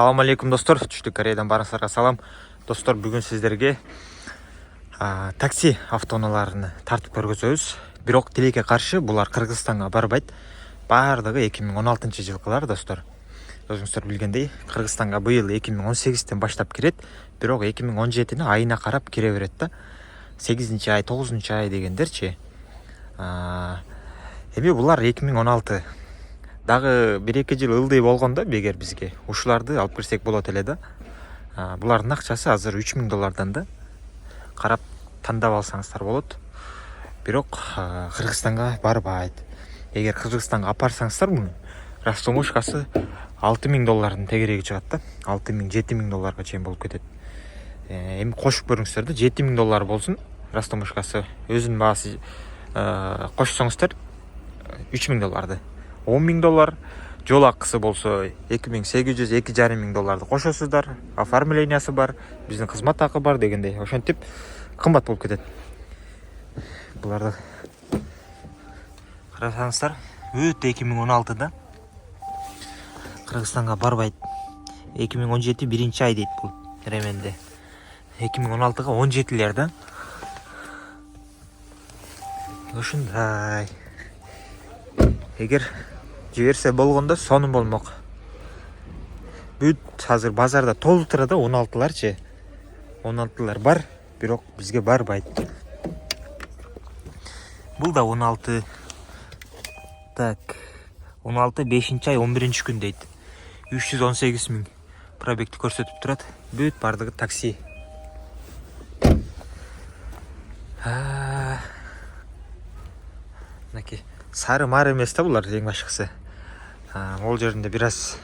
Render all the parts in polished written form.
Assalamu алейкум достор, түштүк Кореядан барыңыздарга салам. Достор, бүгүн сиздерге такси автоунааларын тартып көргөзөбүз. Бирок тилекке каршы булар Кыргызстанга барбайт. Баардыгы 2016 жылкылар достор. Өзүңүздөр билгендей, Кыргызстанга быйыл 2018-тен баштап кирет, бирок 2017-ни айына карап кире берет да. 8-ай, 9-ай дегендерчи. Эми булар 2016 дагы 1-2 жыл ылдый болгондо бегер бизге ушуларды алып кирсек болот эле да. Булардын акчасы азыр $3000 да. Карап тандап алсаңыздар болот. Бирок Кыргызстанга барбайт. Эгер Кыргызстанга апарсаңыздар муну растаможкасы $6000 тегереги чыгат да. $6000-7000 чейин болуп кетет. Эми кошуп көрүңүздөр да, $7000 болсун растаможкасы. Өзүнүн баасы кошсоңуздар $3000. $10,000 жол акысы болсо 2800-2,5 кошосуздар. Оформлениясы бар, биздин кызмат акы бар дегендей. Ошентип кымбат болуп кетет. Буларды карасаңыздар, өтө 2016-да Кыргызстанга барбайт. 2017 1-ай дейт бул ременде. 2016-га 17-лер да. Ушундай. Эгер жиберсе болгондо сонун болмок. Бүт азыр базарда толуп турат да 16-ларчы. 16-лар бар, бирок бизге барбайт. Бул да 16. Так. 16 5-ай 11-күн дейт. 318 000 пробегти көрсөтүп турат. Бүт бардыгы такси. Мынакей сары мары эмес да булар эң башкысы. Ол жеринде бир аз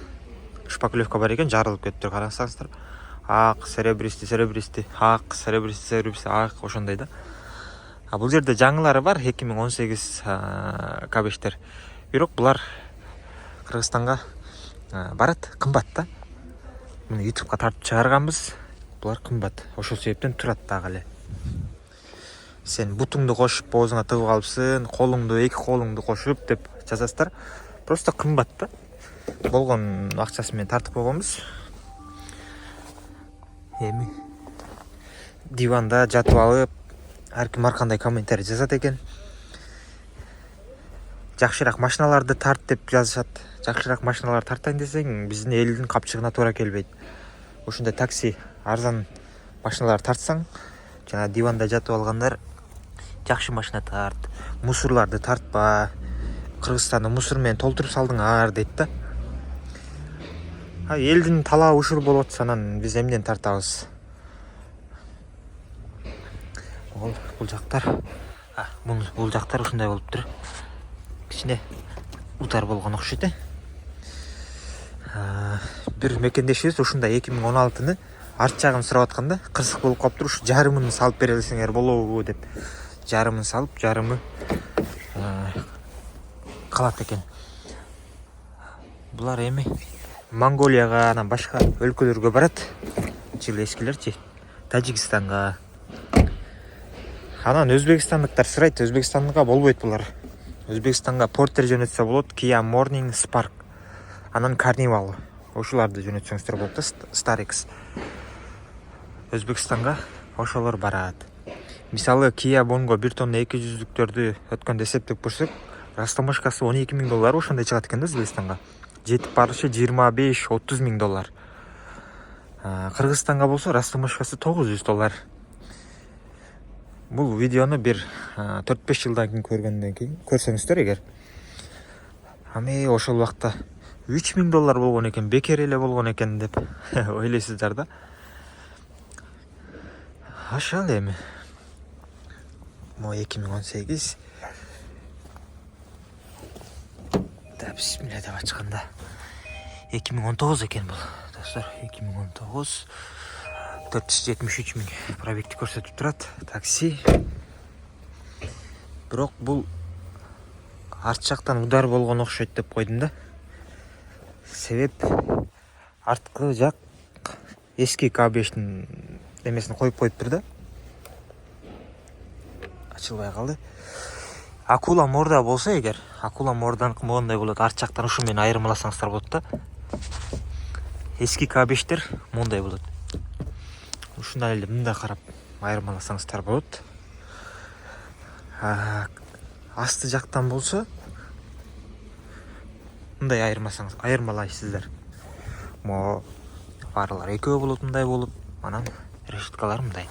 шпаклевка бар экен, жарылып кетиптир, карасаңыздар. Ак, серебристи, ак, серебристи, ак, ошондой да. Бул жерде жаңылары бар, 2018 К5-тер. Бирок булар Кыргызстанга барат, кымбат да. Муну YouTube'га тартып чыгарганбыз. Булар кымбат. Ошол себептен турат дагы эле. Сен бутуңду кошуп боозуңа тыгып алыпсың, колуңду, эки колуңду кошуп деп жазасыздар. Просто кымбат да. Болгон акчасы менен тартып койгонбуз. Эми диванда жатып алып, ар ким ар кандай комментарий жазат экен. Жакшыраак машиналарды тарт деп жазышат. Жакшыраак машиналар тартайын десең, биздин элдин капчыгына туура келбейт. Ошондой такси, арзан машиналар тартсаң, жана диванда жатып алгандар жакшы машина тарт. Мусорларды тартпа. Кыргызстанды мусор менен толтуруп салдыңар дейт да. Элдин талабы ушул болот санан биз эмнен тартабыз? Бул жактар, бул жактар ушундай болуптур. Кичине утар болгон окшойт э. Бир мекендешибиз ушундай 2016-ны арт жагын сурап атканда, кырсык болуп калыптыр. Ушу жарымын салып бере алсаңар болобу деп. Жарымын салып, жарымы калат экен. Булар эми Монголияга, анан башка өлкөлөргө барат. Жыл эскилерчи. Тажикстанга. Анан өзбекстандыктар сурайт, Өзбекстанга болбойт булар. Өзбекстанга Портер жөнөтсө болот, Kia Morning, Spark. Анан Carnival. Ошоларды жөнөтсөңүздөр болот да, Starix. Өзбекстанга ошолор барат. Мисалы Kia Bongo 1 тонна 200-лүктөрдү өткөндө эсептеп көрсөк, растаможкасы $12,000 ошондой чыгат экен да Өзбекстанга. Жетип барышы $25-30,000. Кыргызстанга болсо растаможкасы $900. Бул видеону бир 4-5 жылдан кийин көргөндөн кийин көрсөңүздөр эгер, ами ошол убакта $3000 болгон экен, бекер эле болгон экен деп ойлойсуздар да. Ошол эми. Мо 2018. Да бисмилля деп ачканда 2019 экен бул. Достор, 2019. 473 000 пробегти көрсөтүп турат такси. Бирок бул арт жактан удар болгон окшойт деп койдум да. Себеп арткы жак эски К5-тин эмесин коюп коюптур да. Ачылбай калды. Акула морда болсо эгер, акула морданыкы моундай болот, арт жактан ушу менен айырмаласаңыздар болот да. эски К5-тер мондай болот. Ушундай эле мындай карап айырмаласаңыздар болот. Асты жактан болсо мындай айырмалайсыздар. Мо фаралар экөө болот, мындай болуп, анан решеткалар мындай.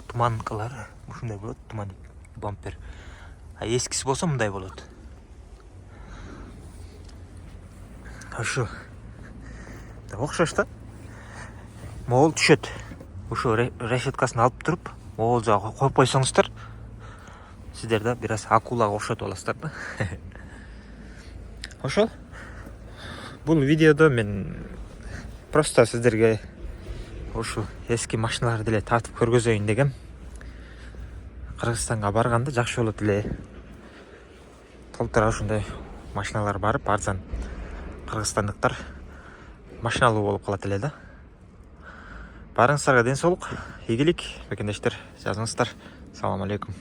Туманкалар ушундай болот, туман бампер. Эскиси болсо мындай болот. Ошо. Окшош да? Могул түшөт. Ошо решеткасын алып туруп, могул жагы коюп койсоңуздар, сиздер да бир аз акулага окшотуп аласыздар да. Ошо. Бул видеодо мен просто сиздерге ушу эски машиналарды деле тартып көргөзөйүн дегем. Кыргызстанга барганда жакшы болот эле. Толтура ушундай машиналар барып, арзан кыргызстандыктар машиналуу болуп калат эле да. Барыңыздарга ден соолук, ийгилик, бекендештер, жазыңыздар. Салам алейкум.